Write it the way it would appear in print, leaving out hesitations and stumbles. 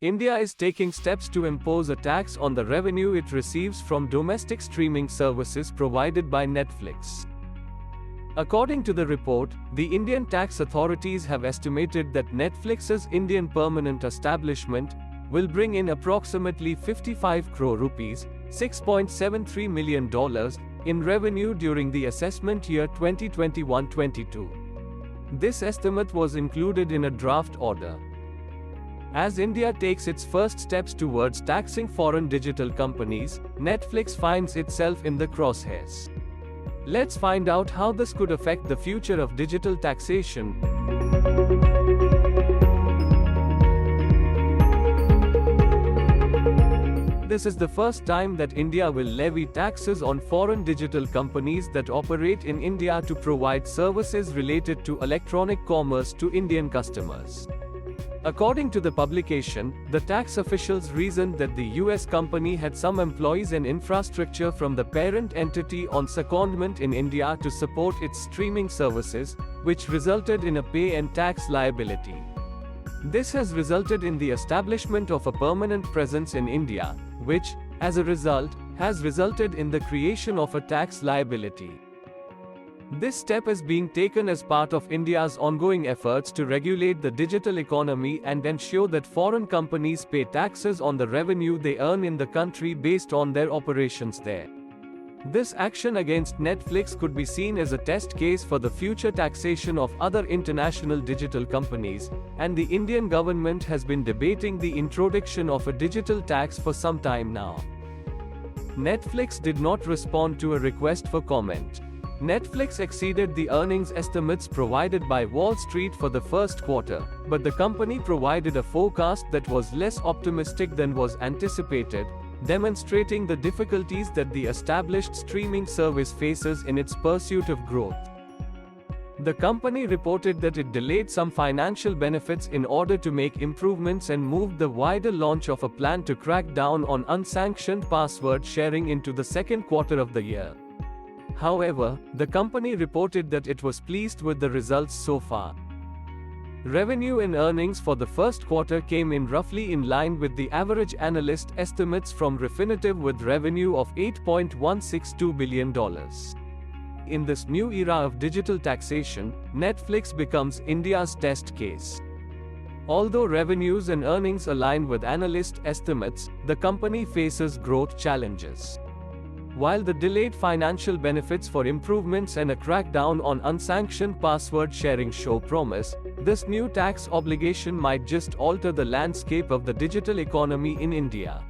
India is taking steps to impose a tax on the revenue it receives from domestic streaming services provided by Netflix. According to the report, the Indian tax authorities have estimated that Netflix's Indian permanent establishment will bring in approximately 55 crore rupees, $6.73 million, in revenue during the assessment year 2021-22. This estimate was included in a draft order. As India takes its first steps towards taxing foreign digital companies, Netflix finds itself in the crosshairs. Let's find out how this could affect the future of digital taxation. This is the first time that India will levy taxes on foreign digital companies that operate in India to provide services related to electronic commerce to Indian customers. According to the publication, the tax officials reasoned that the US company had some employees and infrastructure from the parent entity on secondment in India to support its streaming services, which resulted in a pay and tax liability. This has resulted in the establishment of a permanent presence in India, which, as a result, has resulted in the creation of a tax liability. This step is being taken as part of India's ongoing efforts to regulate the digital economy and ensure that foreign companies pay taxes on the revenue they earn in the country based on their operations there. This action against Netflix could be seen as a test case for the future taxation of other international digital companies, and the Indian government has been debating the introduction of a digital tax for some time now. Netflix did not respond to a request for comment. Netflix exceeded the earnings estimates provided by Wall Street for the first quarter, but the company provided a forecast that was less optimistic than was anticipated, demonstrating the difficulties that the established streaming service faces in its pursuit of growth. The company reported that it delayed some financial benefits in order to make improvements and moved the wider launch of a plan to crack down on unsanctioned password sharing into the second quarter of the year. However, the company reported that it was pleased with the results so far. Revenue and earnings for the first quarter came in roughly in line with the average analyst estimates from Refinitiv, with revenue of $8.162 billion. In this new era of digital taxation, Netflix becomes India's test case. Although revenues and earnings align with analyst estimates, the company faces growth challenges. While the delayed financial benefits for improvements and a crackdown on unsanctioned password sharing show promise, this new tax obligation might just alter the landscape of the digital economy in India.